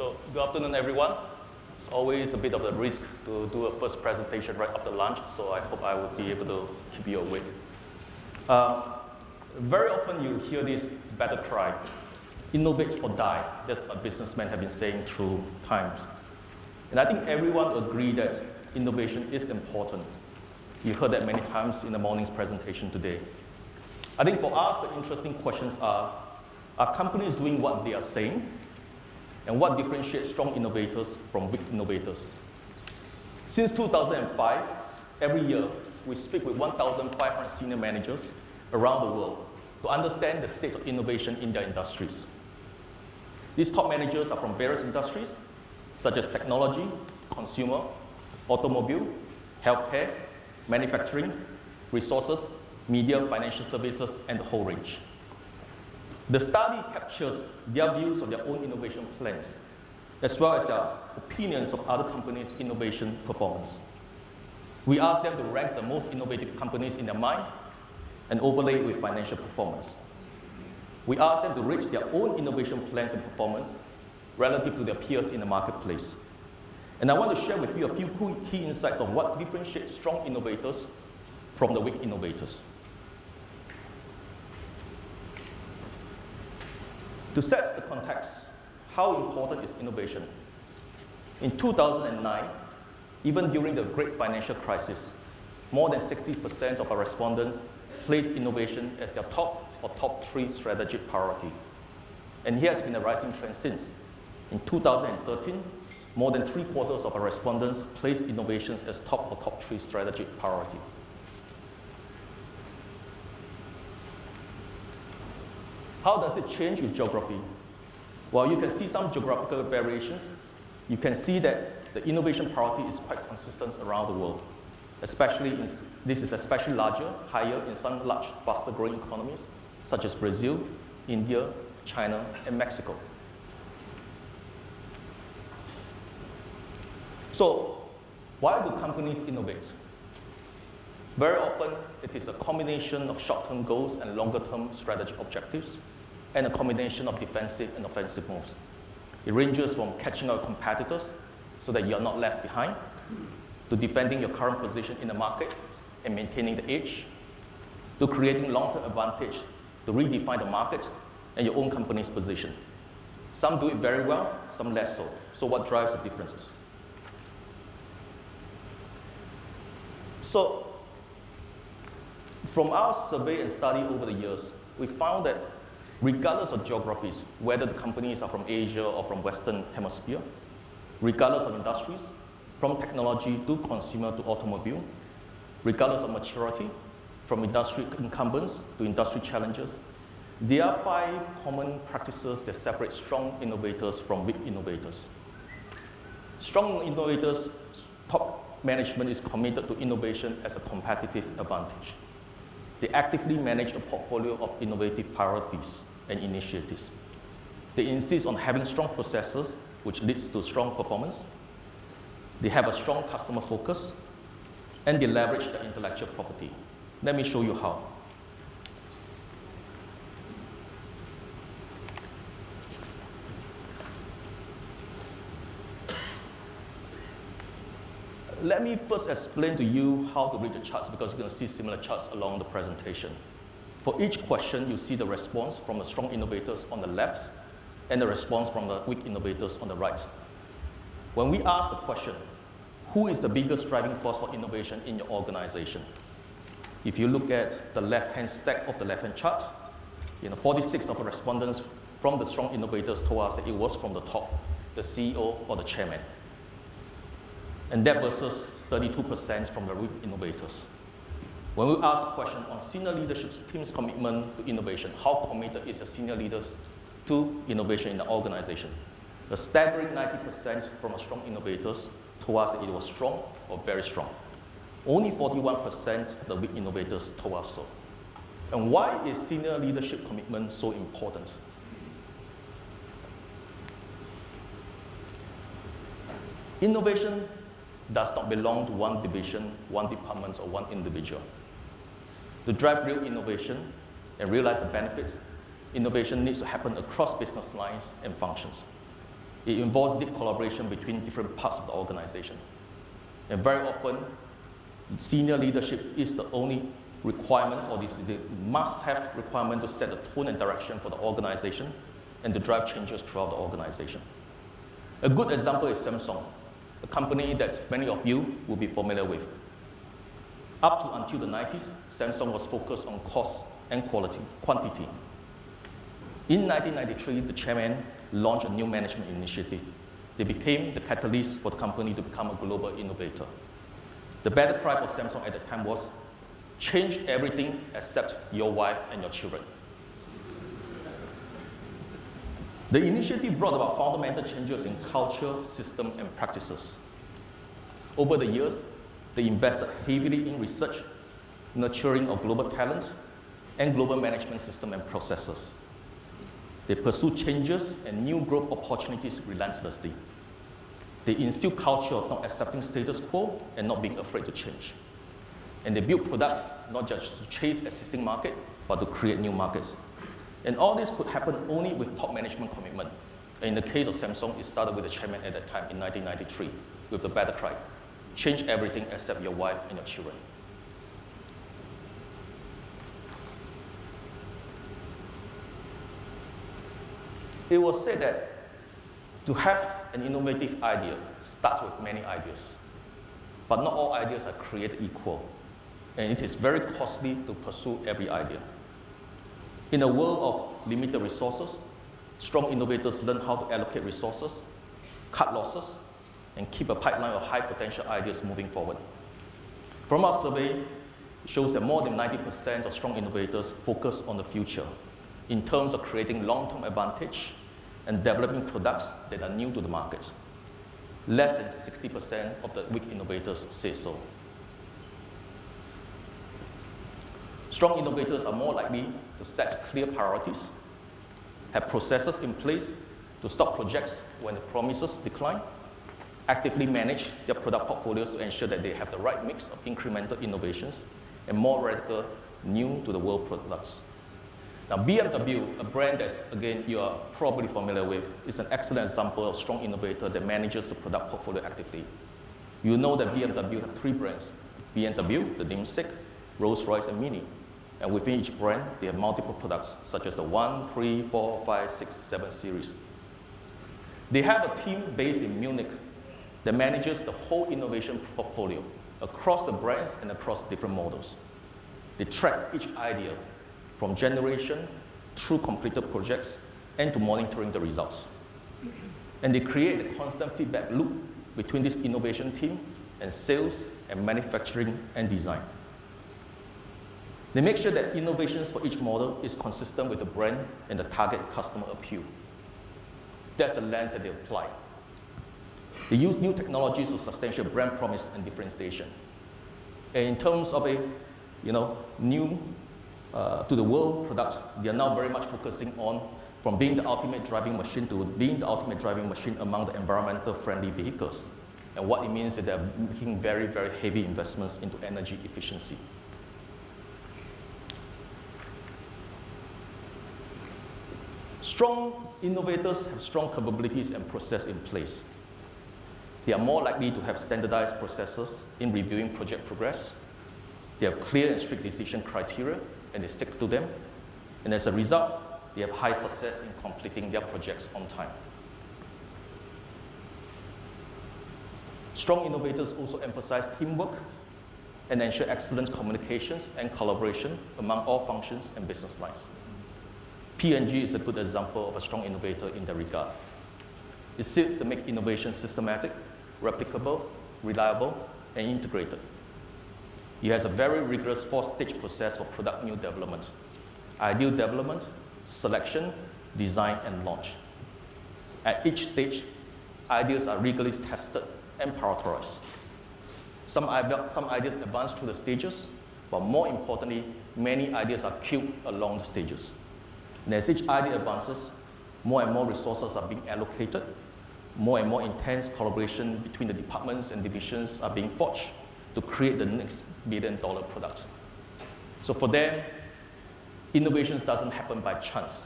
So good afternoon, everyone. It's always a bit of a risk to do a first presentation right after lunch, so I hope I will be able to keep you awake. Very often you hear this battle cry, innovate or die. That's what businessmen have been saying through times. And I think everyone agrees that innovation is important. You heard that many times in the morning's presentation today. I think for us, the interesting questions are companies doing what they are saying? And what differentiates strong innovators from weak innovators? Since 2005, every year, we speak with 1,500 senior managers around the world to understand the state of innovation in their industries. These top managers are from various industries, such as technology, consumer, automobile, healthcare, manufacturing, resources, media, financial services, and the whole range. The study captures their views of their own innovation plans, as well as their opinions of other companies' innovation performance. We ask them to rank the most innovative companies in their mind and overlay it with financial performance. We ask them to rate their own innovation plans and performance relative to their peers in the marketplace. And I want to share with you a few key insights on what differentiates strong innovators from the weak innovators. To set the context, how important is innovation? In 2009, even during the great financial crisis, more than 60% of our respondents placed innovation as their top 3 strategic priority. And here has been a rising trend since. In 2013, more than 3/4 of our respondents placed innovations as top 3 strategic priority. How does it change with geography? Well, you can see some geographical variations. You can see that the innovation priority is quite consistent around the world. This is especially higher in some large, faster growing economies, such as Brazil, India, China, and Mexico. So, why do companies innovate? Very often, it is a combination of short-term goals and longer-term strategic objectives, and a combination of defensive and offensive moves. It ranges from catching out competitors so that you're not left behind, to defending your current position in the market and maintaining the edge, to creating long-term advantage to redefine the market and your own company's position. Some do it very well, some less so. So what drives the differences? So, from our survey and study over the years, we found that regardless of geographies, whether the companies are from Asia or from Western Hemisphere, regardless of industries, from technology to consumer to automobile, regardless of maturity, from industry incumbents to industry challengers, there are 5 common practices that separate strong innovators from weak innovators. Strong innovators, top management is committed to innovation as a competitive advantage. They actively manage a portfolio of innovative priorities and initiatives. They insist on having strong processes, which leads to strong performance. They have a strong customer focus, and they leverage their intellectual property. Let me show you how. Let me first explain to you how to read the charts, because you're going to see similar charts along the presentation. For each question, you see the response from the strong innovators on the left and the response from the weak innovators on the right. When we ask the question, who is the biggest driving force for innovation in your organization? If you look at the left-hand stack of the left-hand chart, 46 of the respondents from the strong innovators told us that it was from the top, the CEO or the chairman. And that versus 32% from the weak innovators. When we ask a question on senior leadership team's commitment to innovation, how committed is the senior leaders to innovation in the organization? A staggering 90% from the strong innovators told us that it was strong or very strong. Only 41% of the weak innovators told us so. And why is senior leadership commitment so important? Innovation does not belong to one division, one department, or one individual. To drive real innovation and realize the benefits, innovation needs to happen across business lines and functions. It involves deep collaboration between different parts of the organization. And very often, senior leadership is the only requirement, or this is the must-have requirement to set the tone and direction for the organization and to drive changes throughout the organization. A good example is Samsung, a company that many of you will be familiar with. Up to until the 90s, Samsung was focused on cost and quantity. In 1993, the chairman launched a new management initiative. They became the catalyst for the company to become a global innovator. The battle cry for Samsung at the time was, change everything except your wife and your children. The initiative brought about fundamental changes in culture, system, and practices. Over the years, they invested heavily in research, nurturing of global talent, and global management system and processes. They pursued changes and new growth opportunities relentlessly. They instilled culture of not accepting status quo and not being afraid to change. And they built products not just to chase existing market, but to create new markets. And all this could happen only with top management commitment. And in the case of Samsung, it started with the chairman at that time in 1993 with the battle cry, change everything except your wife and your children. It was said that to have an innovative idea starts with many ideas, but not all ideas are created equal, and it is very costly to pursue every idea. In a world of limited resources, strong innovators learn how to allocate resources, cut losses, and keep a pipeline of high potential ideas moving forward. From our survey, it shows that more than 90% of strong innovators focus on the future in terms of creating long-term advantage and developing products that are new to the market. Less than 60% of the weak innovators say so. Strong innovators are more likely to set clear priorities, have processes in place to stop projects when the promises decline, actively manage their product portfolios to ensure that they have the right mix of incremental innovations and more radical, new-to-the-world products. Now, BMW, a brand that, again, you are probably familiar with, is an excellent example of strong innovator that manages the product portfolio actively. You know that BMW have 3 brands, BMW, the namesake, Rolls-Royce, and Mini. And within each brand, they have multiple products, such as the 1, 3, 4, 5, 6, 7 series. They have a team based in Munich that manages the whole innovation portfolio across the brands and across different models. They track each idea from generation through completed projects and to monitoring the results. And they create a constant feedback loop between this innovation team and sales and manufacturing and design. They make sure that innovations for each model is consistent with the brand and the target customer appeal. That's the lens that they apply. They use new technologies to substantiate brand promise and differentiation. And in terms of a new to the world products, they are now very much focusing on from being the ultimate driving machine to being the ultimate driving machine among the environmental friendly vehicles. And what it means is that they're making very, very heavy investments into energy efficiency. Strong innovators have strong capabilities and process in place. They are more likely to have standardized processes in reviewing project progress. They have clear and strict decision criteria, and they stick to them. And as a result, they have high success in completing their projects on time. Strong innovators also emphasize teamwork and ensure excellent communications and collaboration among all functions and business lines. P&G is a good example of a strong innovator in that regard. It seeks to make innovation systematic, replicable, reliable, and integrated. It has a very rigorous 4-stage process for product new development: ideal development, selection, design, and launch. At each stage, ideas are rigorously tested and prioritized. Some ideas advance through the stages, but more importantly, many ideas are queued along the stages. And as each idea advances, more and more resources are being allocated, more and more intense collaboration between the departments and divisions are being forged to create the next billion-dollar product. So for them, innovations doesn't happen by chance.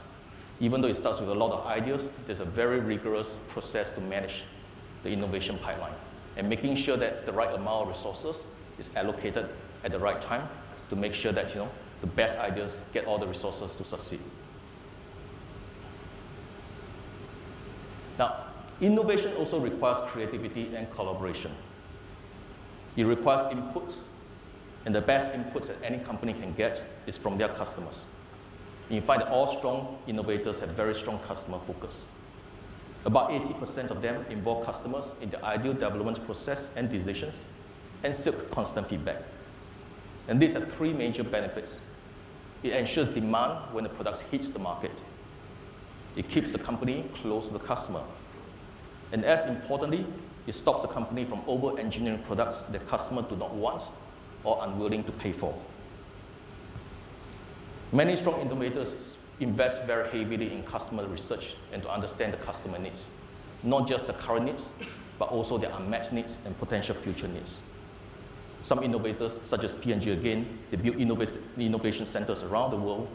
Even though it starts with a lot of ideas, there's a very rigorous process to manage the innovation pipeline and making sure that the right amount of resources is allocated at the right time to make sure that the best ideas get all the resources to succeed. Now, innovation also requires creativity and collaboration. It requires input, and the best input that any company can get is from their customers. You find that all strong innovators have very strong customer focus. About 80% of them involve customers in the ideal development process and decisions and seek constant feedback. And these are three major benefits. It ensures demand when the product hits the market. It keeps the company close to the customer. And as importantly, it stops the company from over-engineering products that customers do not want or unwilling to pay for. Many strong innovators invest very heavily in customer research and to understand the customer needs, not just the current needs, but also their unmet needs and potential future needs. Some innovators, such as P&G again, they build innovation centers around the world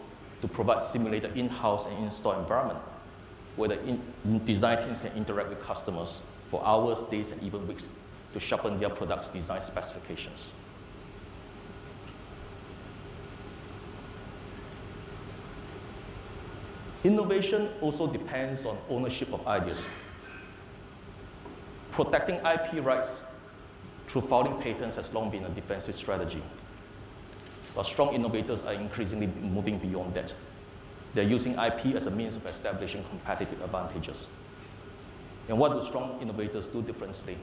to provide simulated in-house and in-store environment where the design teams can interact with customers for hours, days, and even weeks to sharpen their product's design specifications. Innovation also depends on ownership of ideas. Protecting IP rights through filing patents has long been a defensive strategy. But strong innovators are increasingly moving beyond that. They're using IP as a means of establishing competitive advantages. And what do strong innovators do differently?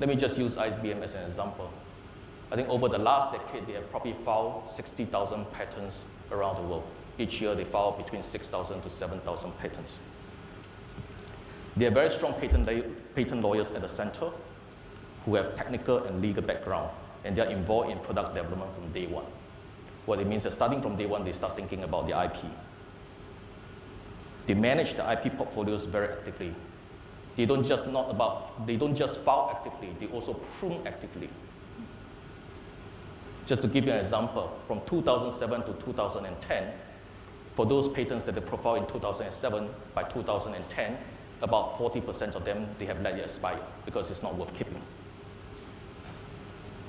Let me just use IBM as an example. I think over the last decade, they have probably filed 60,000 patents around the world. Each year, they file between 6,000 to 7,000 patents. They are very strong patent lawyers at the center who have technical and legal background, and they are involved in product development from day one. What it means is starting from day one, they start thinking about the IP. They manage the IP portfolios very actively. They don't just file actively, they also prune actively. Just to give you an example, from 2007 to 2010, for those patents that they profiled in 2007, by 2010, about 40% of them, they have let it expire because it's not worth keeping.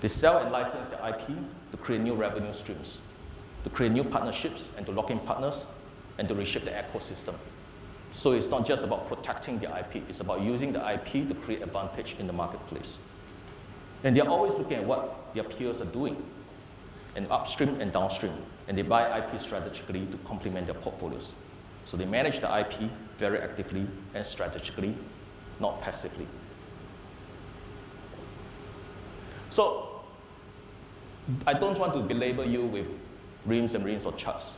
They sell and license their IP to create new revenue streams, to create new partnerships and to lock in partners and to reshape the ecosystem. So it's not just about protecting the IP, it's about using the IP to create advantage in the marketplace. And they're always looking at what their peers are doing, and upstream and downstream, and they buy IP strategically to complement their portfolios. So they manage the IP very actively and strategically, not passively. So I don't want to belabor you with reams and reams of charts.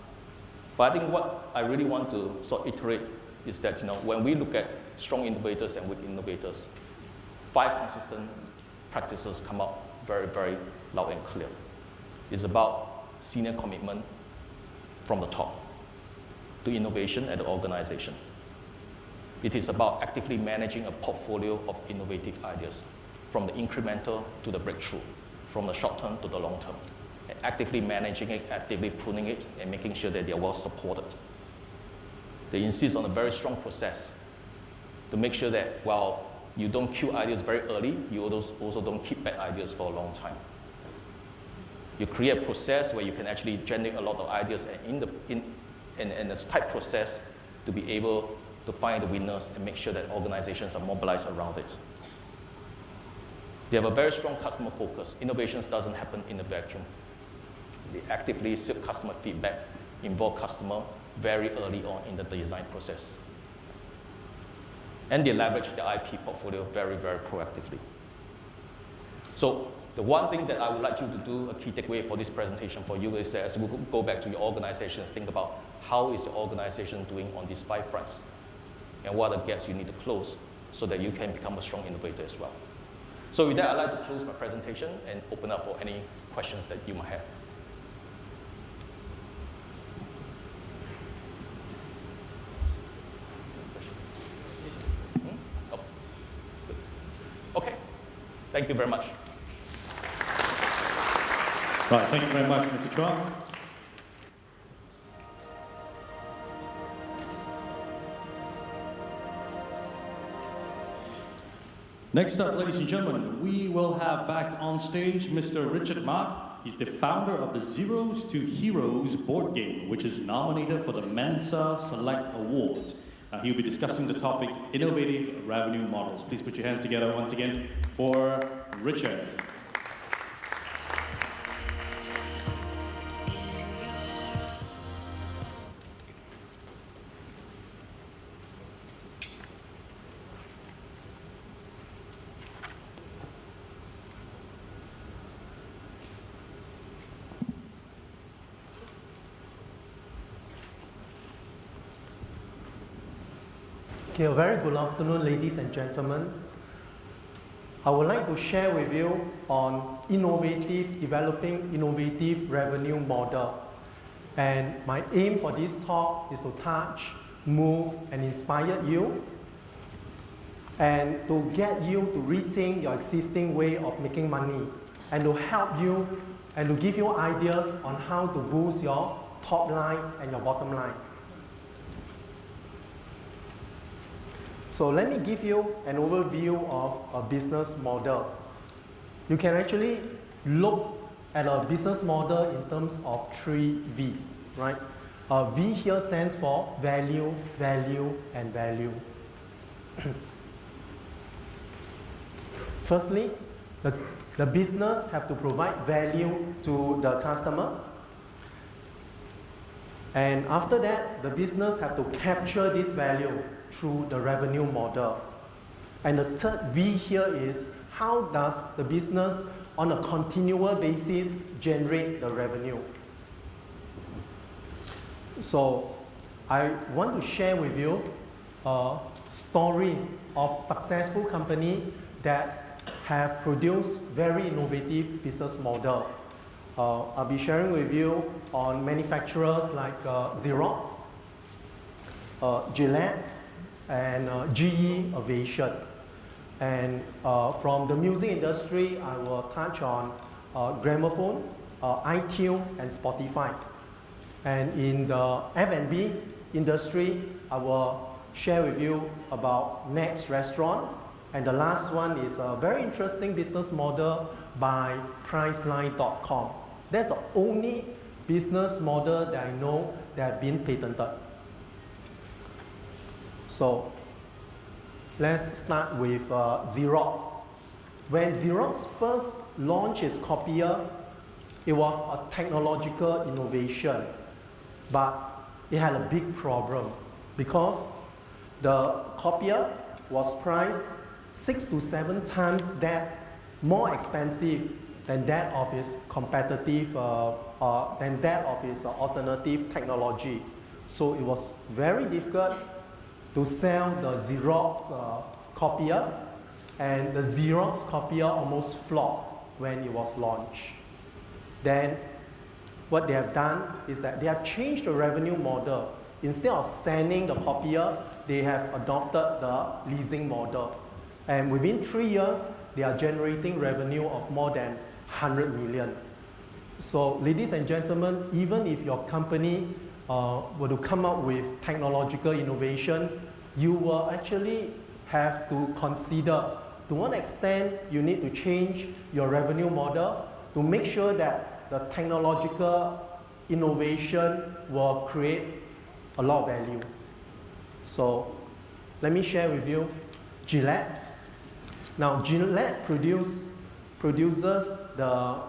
But I think what I really want to sort of iterate is that when we look at strong innovators and weak innovators, 5 consistent practices come out very, very loud and clear. It's about senior commitment from the top to innovation at the organization. It is about actively managing a portfolio of innovative ideas, from the incremental to the breakthrough, from the short term to the long term, and actively managing it, actively pruning it, and making sure that they are well supported. They insist on a very strong process to make sure that while you don't kill ideas very early, you also don't keep bad ideas for a long time. You create a process where you can actually generate a lot of ideas and in a tight process to be able to find the winners and make sure that organizations are mobilized around it. They have a very strong customer focus. Innovations doesn't happen in a vacuum. They actively seek customer feedback, involve customer very early on in the design process. And they leverage the IP portfolio very, very proactively. So the one thing that I would like you to do, a key takeaway for this presentation for you, is that as we go back to your organizations, think about how is your organization doing on these 5 fronts, and what are the gaps you need to close so that you can become a strong innovator as well. So with that, I'd like to close my presentation and open up for any questions that you might have. Oh. Okay, thank you very much. Right, thank you very much, Mr. Chua. Next up, ladies and gentlemen, we will have back on stage Mr. Richard Mak. He's the founder of the Zeros to Heroes board game, which is nominated for the Mensa Select Awards. He'll be discussing the topic, innovative revenue models. Please put your hands together once again for Richard. Okay, a very good afternoon, ladies and gentlemen. I would like to share with you on developing innovative revenue model. And my aim for this talk is to touch, move, and inspire you, and to get you to rethink your existing way of making money, and to help you and to give you ideas on how to boost your top line and your bottom line. So let me give you an overview of a business model. You can actually look at a business model in terms of 3V, right? V here stands for value, value, and value. Firstly, the business have to provide value to the customer. And after that, the business have to capture this value through the revenue model. And the third V here is how does the business on a continual basis generate the revenue. So I want to share with you stories of successful companies that have produced very innovative business model. I'll be sharing with you on manufacturers like Xerox, Gillette, and GE Aviation. And from the music industry, I will touch on Gramophone, iTunes, and Spotify. And in the F&B industry, I will share with you about Next Restaurant. And the last one is a very interesting business model by Priceline.com. That's the only business model that I know that have been patented. So let's start with Xerox. When Xerox first launched its copier, it was a technological innovation, but it had a big problem because the copier was priced 6 to 7 times that more expensive than that of its competitive, than that of its alternative technology. So it was very difficult to sell the Xerox copier, and the Xerox copier almost flopped when it was launched. Then what they have done is that they have changed the revenue model. Instead of sending the copier, they have adopted the leasing model. And within 3 years, they are generating revenue of more than 100 million. So ladies and gentlemen, even if your company were to come up with technological innovation, you will actually have to consider to what extent you need to change your revenue model to make sure that the technological innovation will create a lot of value. So let me share with you Gillette. Now Gillette produces the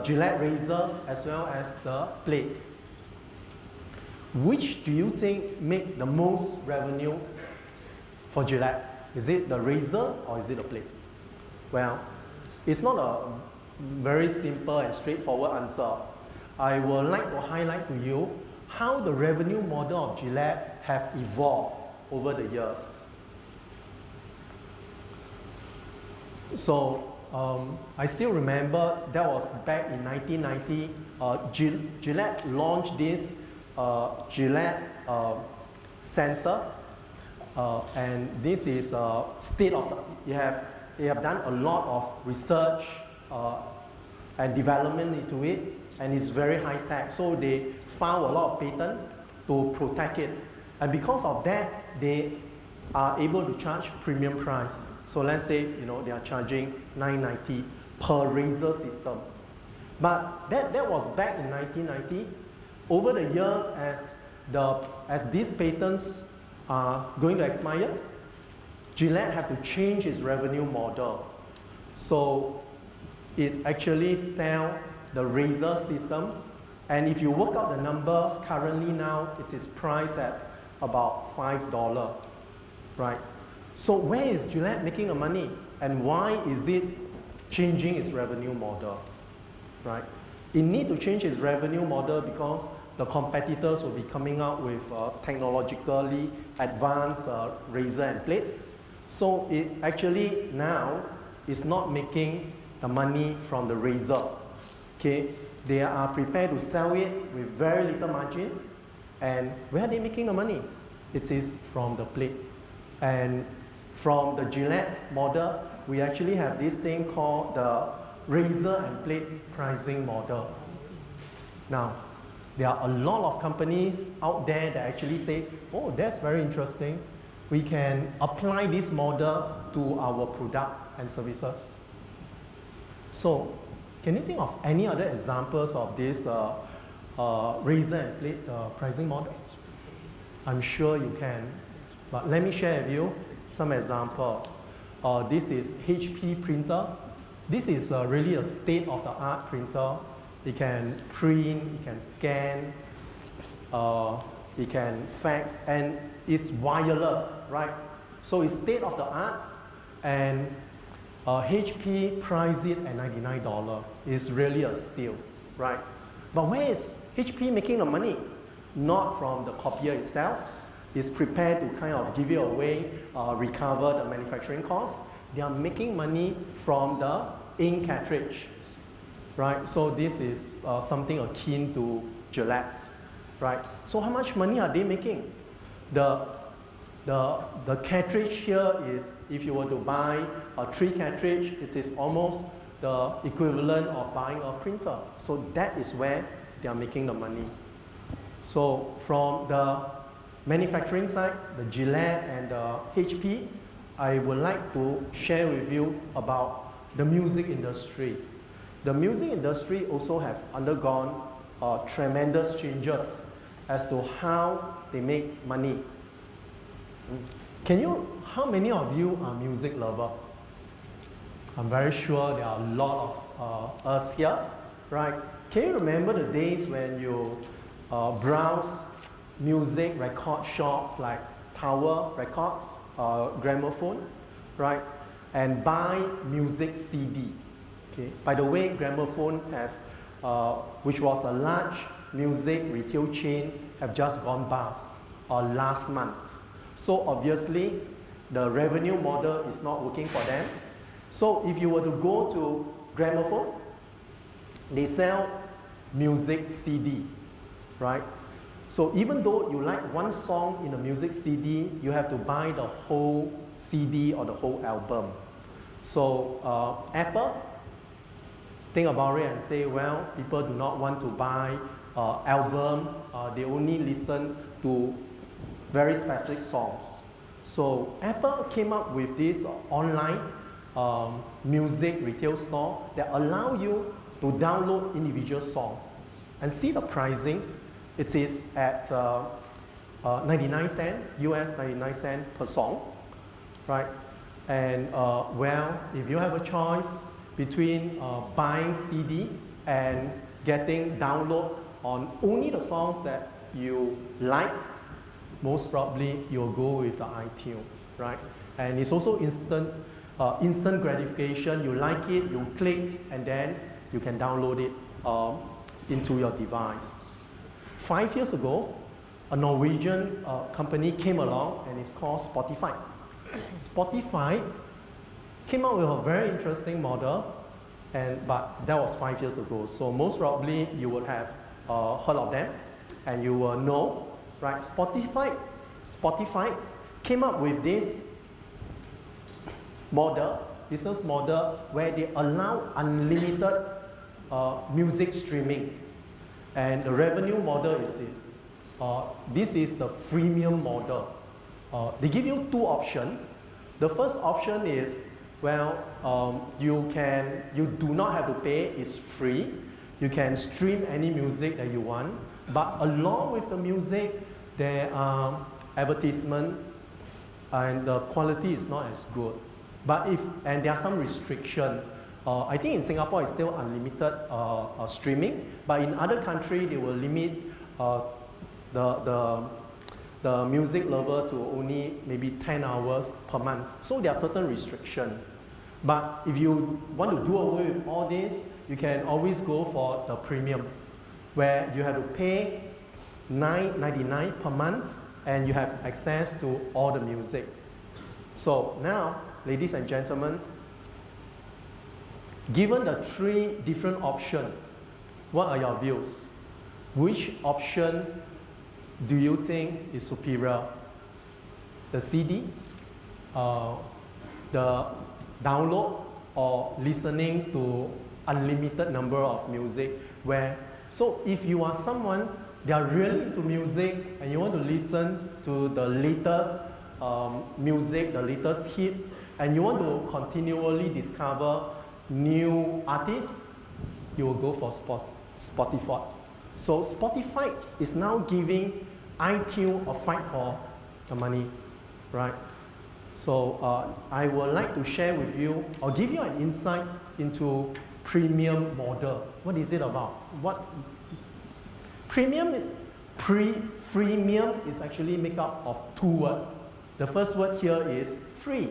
Gillette razor as well as the blades. Which do you think make the most revenue for Gillette? Is it the razor or is it the blade? Well, it's not a very simple and straightforward answer. I would like to highlight to you how the revenue model of Gillette have evolved over the years. So I still remember that was back in 1990. Gillette launched this Gillette sensor, and this is state of the. They have done a lot of research and development into it, and it's very high tech. So they filed a lot of patent to protect it, and because of that, they are able to charge premium price. So let's say they are charging $9.90 per Razer system. But that was back in 1990. Over the years, as these patents are going to expire, Gillette have to change its revenue model. So it actually sell the Razer system, and if you work out the number, currently now it is priced at about $5, right? So where is Gillette making the money, and why is it changing its revenue model, right? It need to change its revenue model because the competitors will be coming out with technologically advanced razor and blade. So it actually now is not making the money from the razor. Okay, they are prepared to sell it with very little margin. And where are they making the money? It is from the blade. And from the Gillette model, we actually have this thing called the razor and blade pricing model. Now, there are a lot of companies out there that actually say, oh, that's very interesting. We can apply this model to our product and services. So, can you think of any other examples of this razor and blade pricing model? I'm sure you can, but let me share with you some example. This is HP printer. This is really a state-of-the-art printer. It can print, it can scan, it can fax, and it's wireless, right? So it's state-of-the-art, and HP priced it at $99. It's really a steal, right? But where is HP making the money? Not from the copier itself. It's prepared to kind of give it away, recover the manufacturing costs. They are making money from the ink cartridge, right? So this is something akin to Gillette, right? So how much money are they making? The cartridge here is, if you were to buy a 3 cartridge, it is almost the equivalent of buying a printer. So that is where they are making the money. So from the manufacturing side, the Gillette and the HP, I would like to share with you about the music industry. The music industry also have undergone tremendous changes as to how they make money. How many of you are music lover? I'm very sure there are a lot of us here, right? Can you remember the days when you browse music record shops like Tower Records, Gramophone, right? And buy music CD. Okay. By the way, Gramophone have, which was a large music retail chain, have just gone bust last month. So obviously, the revenue model is not working for them. So if you were to go to Gramophone, they sell music CD, right? So even though you like one song in a music CD, you have to buy the whole CD or the whole album. So Apple, think about it and say, well, people do not want to buy album. They only listen to very specific songs. So Apple came up with this online music retail store that allow you to download individual songs and see the pricing. It is at 99 cents, US 99 cents per song, right? And well, if you have a choice between buying CD and getting download on only the songs that you like, most probably you'll go with the iTunes, right? And it's also instant gratification. You like it, you click, and then you can download it into your device. 5 years ago, a Norwegian company came along, and it's called Spotify. Spotify came out with a very interesting model, but that was 5 years ago. So most probably you would have heard of them, and you will know, right? Spotify came up with this business model, where they allow unlimited music streaming. And the revenue model is this. This is the freemium model. they give you two options. The first option is, well, you do not have to pay, it's free. You can stream any music that you want, but along with the music, there are advertisements, and the quality is not as good. And there are some restrictions. I think in Singapore it's still unlimited streaming, but in other countries they will limit the music level to only maybe 10 hours per month. So there are certain restrictions. But if you want to do away with all this, you can always go for the premium, where you have to pay $9.99 per month and you have access to all the music. So now, ladies and gentlemen, given the three different options, what are your views? Which option do you think is superior? The CD, the download, or listening to unlimited number of music? So if you are someone that are really into music and you want to listen to the latest music, the latest hits, and you want to continually discover new artists, you will go for Spotify. So Spotify is now giving iTunes a fight for the money, right? So I would like to share with you, or give you an insight into premium model. What is it about? Freemium is actually made up of two words. The first word here is free.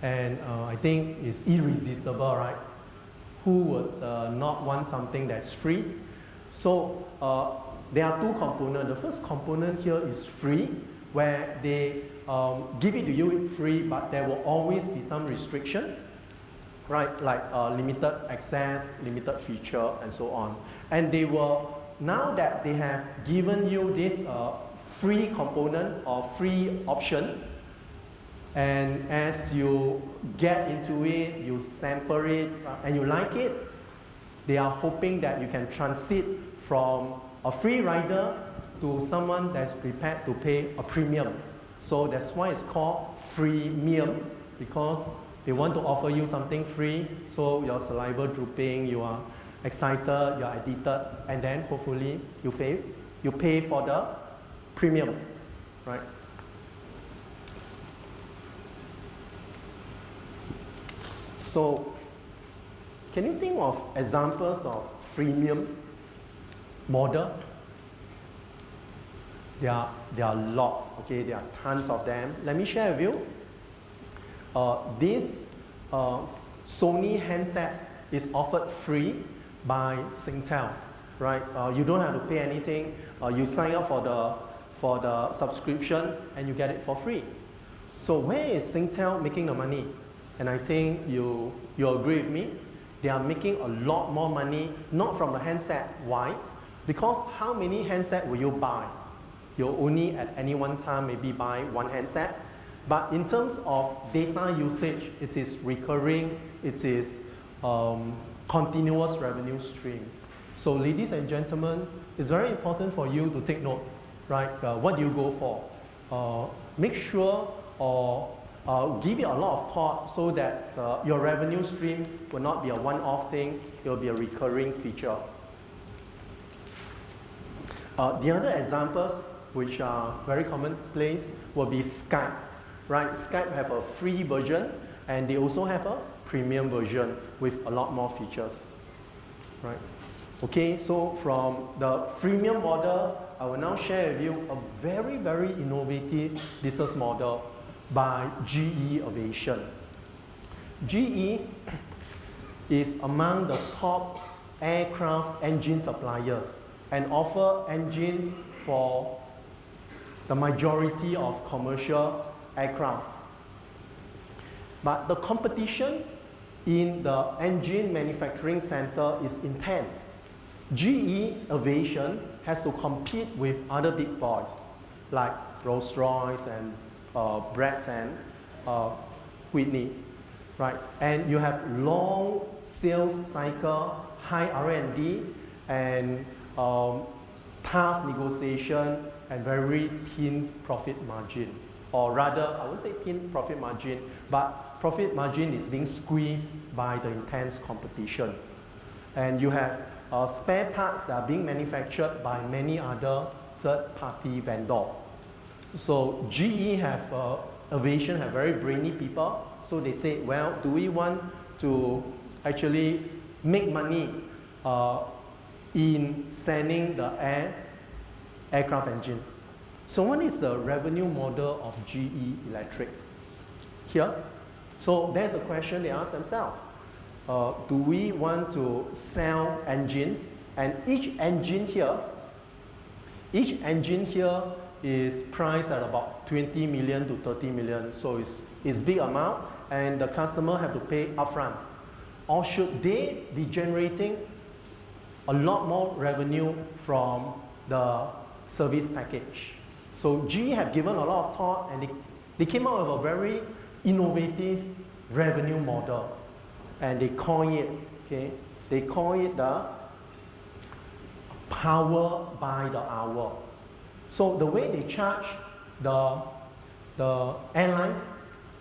And I think it's irresistible, right? Who would not want something that's free? So there are two components. The first component here is free, where they give it to you free, but there will always be some restriction, right? Like limited access, limited feature, and so on. And they will, now that they have given you this free component or free option, and as you get into it, you sample it, and you like it, they are hoping that you can transit from a free rider to someone that's prepared to pay a premium. So that's why it's called freemium, because they want to offer you something free, so your saliva drooping, you are excited, you are addicted, and then hopefully you pay for the premium, right? So, can you think of examples of freemium model? There are a lot, okay? There are tons of them. Let me share with you. This Sony handset is offered free by Singtel, right? You don't have to pay anything. You sign up for the subscription and you get it for free. So where is Singtel making the money? And I think you agree with me. They are making a lot more money, not from the handset. Why? Because how many handsets will you buy? You'll only at any one time maybe buy one handset. But in terms of data usage, it is recurring, it is continuous revenue stream. So ladies and gentlemen, it's very important for you to take note, right? What do you go for? Make sure or give it a lot of thought so that your revenue stream will not be a one-off thing, it will be a recurring feature. The other examples, which are very commonplace, will be Skype, right? Skype have a free version, and they also have a premium version with a lot more features, right? Okay, so from the freemium model, I will now share with you a very, very innovative business model by GE Aviation. GE is among the top aircraft engine suppliers and offer engines for the majority of commercial aircraft. But the competition in the engine manufacturing center is intense. GE Aviation has to compete with other big boys like Rolls-Royce and Pratt and Whitney, right? And you have long sales cycle, high R&D, and tough negotiation and very thin profit margin. Or rather, I would say thin profit margin, but profit margin is being squeezed by the intense competition. And you have spare parts that are being manufactured by many other third-party vendors. So GE Aviation have very brainy people, so they say, well, do we want to actually make money in selling the aircraft engine? So what is the revenue model of GE Electric? Here. So there's a question they ask themselves. Do we want to sell engines? And each engine here is priced at about 20 million to 30 million. So it's big amount, and the customer have to pay upfront. Or should they be generating a lot more revenue from the service package? So GE have given a lot of thought, and they came up with a very innovative revenue model, and they call it the power by the hour. So the way they charge the airline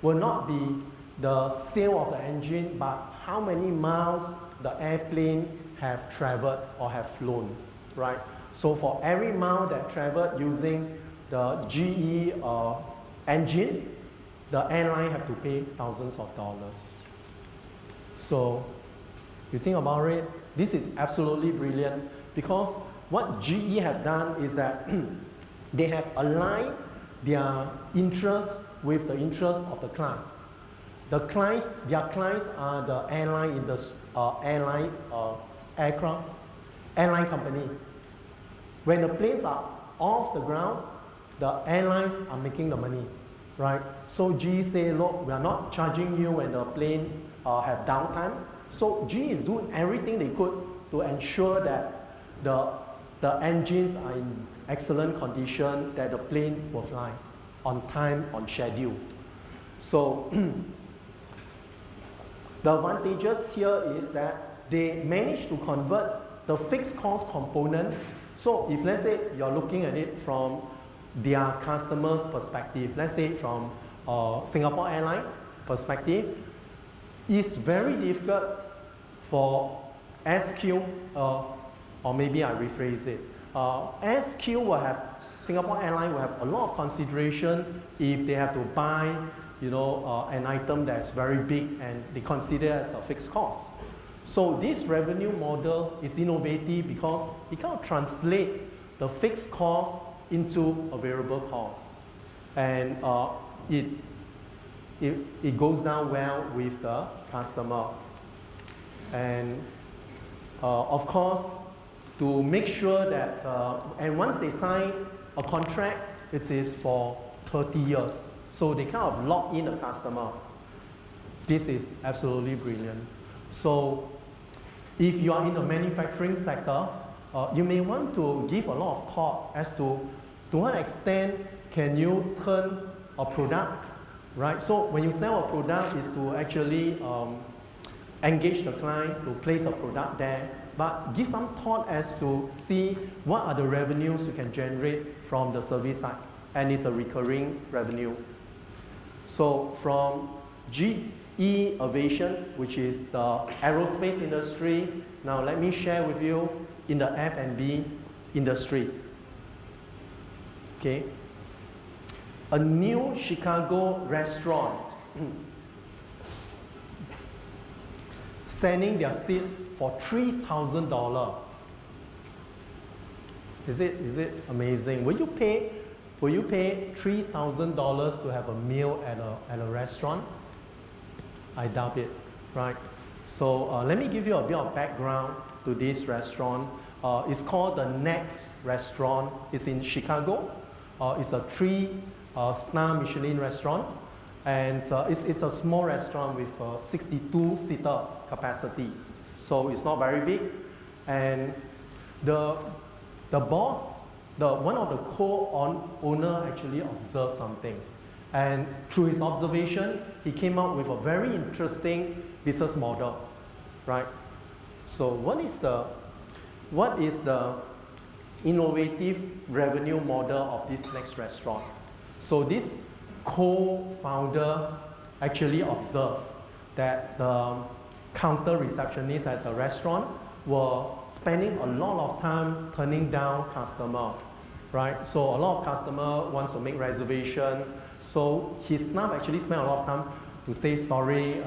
will not be the sale of the engine, but how many miles the airplane have traveled or have flown, right? So for every mile that traveled using the GE engine, the airline have to pay thousands of dollars. So you think about it, this is absolutely brilliant, because what GE have done is that they have aligned their interests with the interests of the client. Their clients are the airline airline company. When the planes are off the ground, the airlines are making the money, right? So GE say, look, we are not charging you when the plane have downtime. So GE is doing everything they could to ensure that the engines are in excellent condition, that the plane will fly on time, on schedule. So the advantages here is that they managed to convert the fixed cost component. So if let's say you're looking at it from their customer's perspective, let's say from Singapore Airlines perspective, it's very difficult for SQ, or maybe I rephrase it. SQ will have, Singapore Airlines will have a lot of consideration if they have to buy, an item that's very big and they consider as a fixed cost. So this revenue model is innovative because it can translate the fixed cost into a variable cost, and it goes down well with the customer. And of course, to make sure that, and once they sign a contract, it is for 30 years. So they kind of lock in the customer. This is absolutely brilliant. So if you are in the manufacturing sector, you may want to give a lot of thought as to what extent can you turn a product, right? So when you sell a product, is to actually engage the client to place a product there, but give some thought as to see what are the revenues you can generate from the service side, and it's a recurring revenue. So from GE Aviation, which is the aerospace industry, now let me share with you in the F&B industry. Okay, a new Chicago restaurant selling their seats for $3,000. Is it amazing? Will you pay $3,000 to have a meal at a restaurant? I doubt it, right? So let me give you a bit of background to this restaurant. It's called the Next Restaurant. It's in Chicago. It's a 3-star Michelin restaurant, and it's a small restaurant with 62-seater capacity. So it's not very big. And the boss, one of the co-owner actually observed something. And through his observation, he came up with a very interesting business model, right? So what is the innovative revenue model of this next restaurant. So this co-founder actually observed that the counter receptionists at the restaurant were spending a lot of time turning down customer, right? So a lot of customer wants to make reservation. So his staff actually spent a lot of time to say, sorry,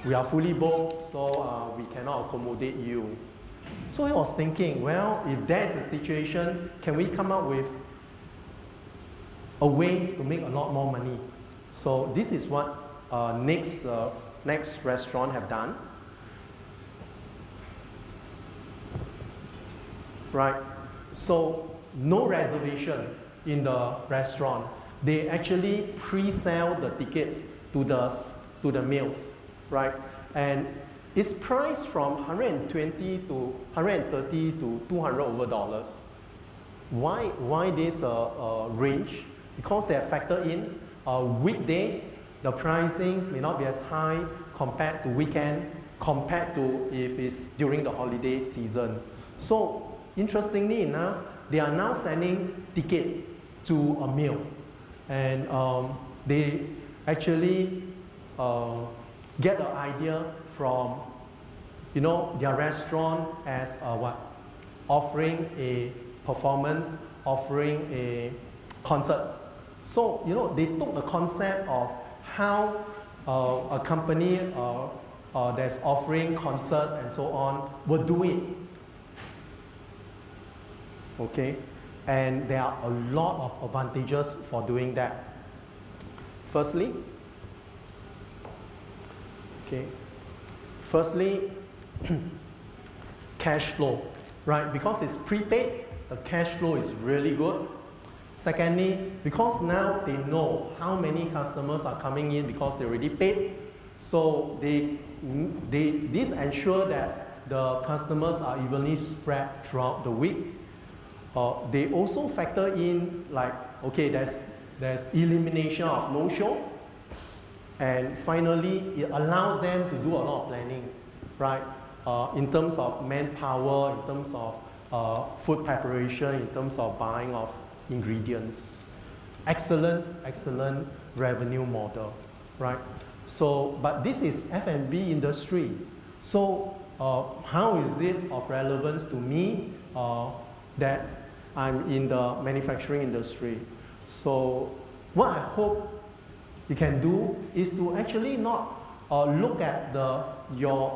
we are fully booked, so we cannot accommodate you. So he was thinking, well, if that's the situation, can we come up with a way to make a lot more money? So this is what next restaurant have done. Right, so no reservation in the restaurant. They actually pre-sell the tickets to the meals, right? And it's priced from $120 to $130 to $200 over dollars. Why this range? Because they have factored in a weekday, the pricing may not be as high compared to weekend, compared to if it's during the holiday season. So interestingly enough, they are now sending ticket to a meal, and they actually get the idea from, their restaurant as offering a performance, offering a concert. So they took the concept of how a company that's offering concert and so on will do it. Okay, and there are a lot of advantages for doing that. Firstly, cash flow, right? Because it's prepaid, the cash flow is really good. Secondly, because now they know how many customers are coming in because they already paid, so this ensure that the customers are evenly spread throughout the week. They also factor in there's elimination of no-show, and finally it allows them to do a lot of planning, right? In terms of manpower, in terms of food preparation, in terms of buying of ingredients. Excellent revenue model, right? So, but this is F&B industry. So, how is it of relevance to me that I'm in the manufacturing industry? So, what I hope you can do is to actually not look at the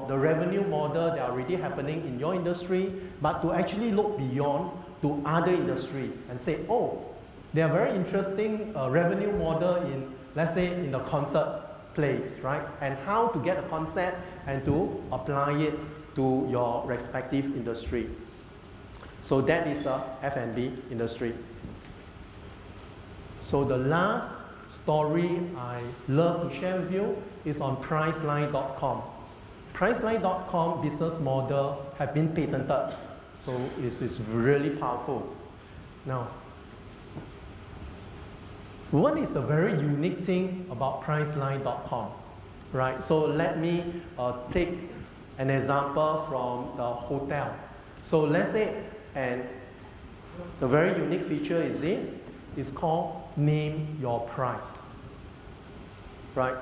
revenue model that are already happening in your industry, but to actually look beyond to other industry and say, oh, there are very interesting revenue model in, let's say, in the concert place, right? And how to get a concept and to apply it to your respective industry. So that is the F&B industry. So the last story I love to share with you is on Priceline.com. Priceline.com business model have been patented. So it's really powerful. Now, what is the very unique thing about Priceline.com, right? So let me take an example from the hotel. So let's say, and the very unique feature is this, it's called Name Your Price, right?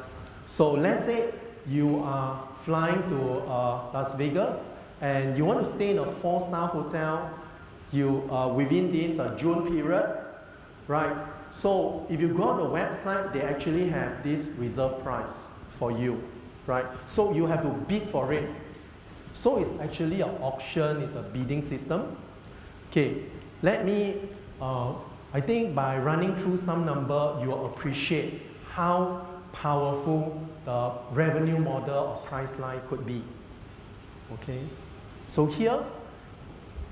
So let's say you are flying to Las Vegas and you want to stay in a 4-star hotel within this June period, right? So if you go on the website, they actually have this reserve price for you, right? So you have to bid for it. So it's actually an auction, it's a bidding system. Okay, let me, I think by running through some number, you will appreciate how powerful the revenue model of Priceline could be. Okay, so here,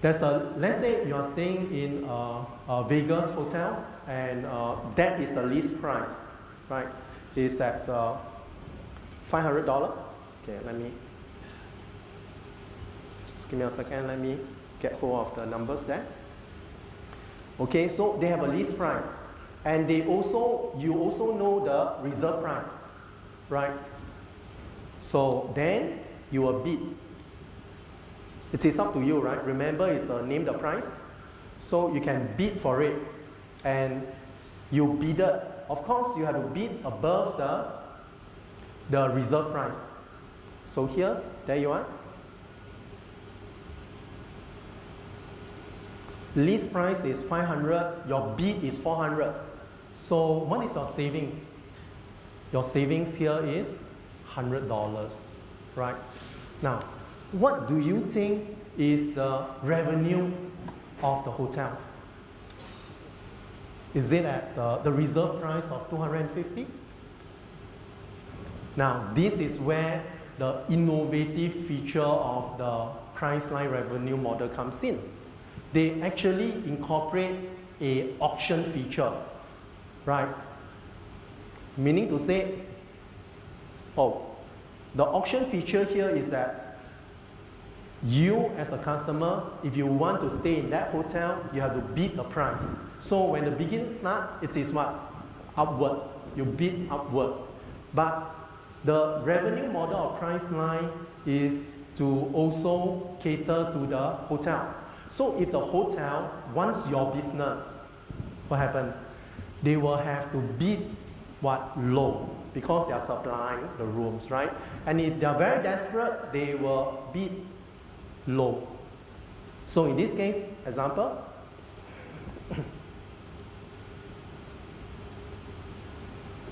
let's say you are staying in a Vegas hotel, and that is the list price, right? It's at $500. Okay, just give me a second, let me get hold of the numbers there. Okay, so they have a list price. And you also know the reserve price, right? So then you will bid. It is up to you, right? Remember, it's name the price. So you can bid for it. And you bid it. Of course, you have to bid above the reserve price. So here, there you are. List price is 500, your bid is 400. So what is your savings? Your savings here is $100, right? Now, what do you think is the revenue of the hotel? Is it at the reserve price of 250? Now, this is where the innovative feature of the Priceline revenue model comes in. They actually incorporate an auction feature, right? Meaning to say, the auction feature here is that you as a customer, if you want to stay in that hotel, you have to bid a price. So when the bidding starts, it is what? Upward. You bid upward. But the revenue model of Priceline is to also cater to the hotel. So if the hotel wants your business, what happens? They will have to bid what? Low, because they are supplying the rooms, right? And if they are very desperate, they will bid low. So in this case, example,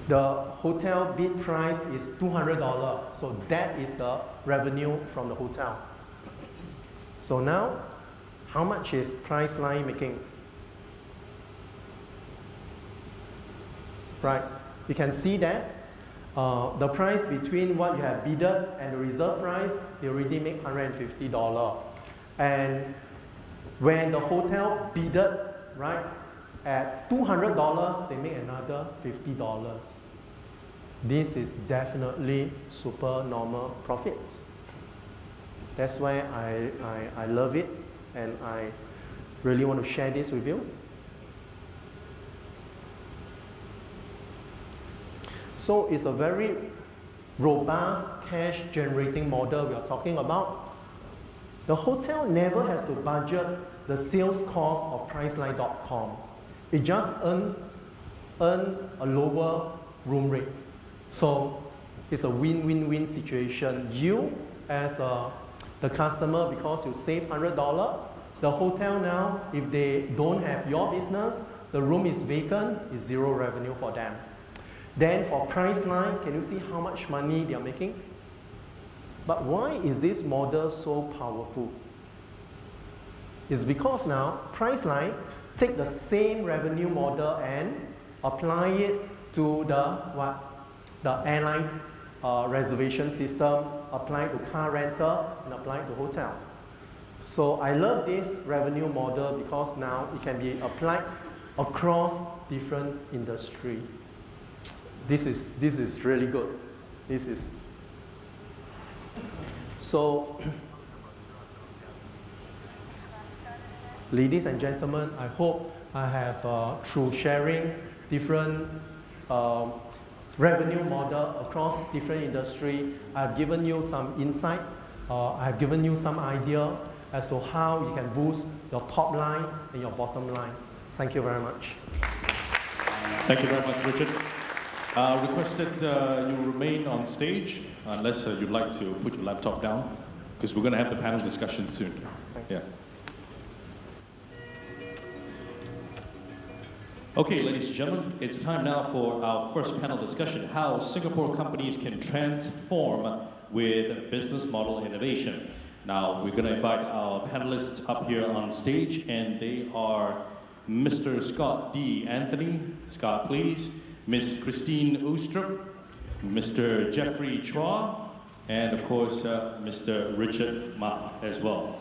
the hotel bid price is $200. So that is the revenue from the hotel. So now, how much is Priceline making? Right, you can see that the price between what you have bidded and the reserve price, they already make $150. And when the hotel bidded, right, at $200, they make another $50. This is definitely super normal profits. That's why I love it, and I really want to share this with you. So it's a very robust cash generating model we are talking about. The hotel never has to budget the sales cost of Priceline.com. It just earn a lower room rate. So it's a win-win-win situation. You as the customer, because you save $100, the hotel now, if they don't have your business, the room is vacant, is zero revenue for them. Then for Priceline, can you see how much money they are making? But why is this model so powerful? It's because now Priceline take the same revenue model and apply it to the airline reservation system, apply it to car rental, and apply it to hotel. So I love this revenue model because now it can be applied across different industries. This is really good. This is so. Ladies and gentlemen, I hope I have, through sharing different revenue model across different industry, I've given you some insight. I've given you some idea as to how you can boost your top line and your bottom line. Thank you very much. Thank you very much, Richard. Requested you remain on stage unless you'd like to put your laptop down, because we're going to have the panel discussion soon. Yeah. Okay, ladies and gentlemen, it's time now for our first panel discussion, how Singapore companies can transform with business model innovation. Now, we're going to invite our panelists up here on stage, and they are Mr. Scott D. Anthony. Scott, please. Ms. Christine Oostrup, Mr. Jeffrey Chua, and of course, Mr. Richard Ma as well.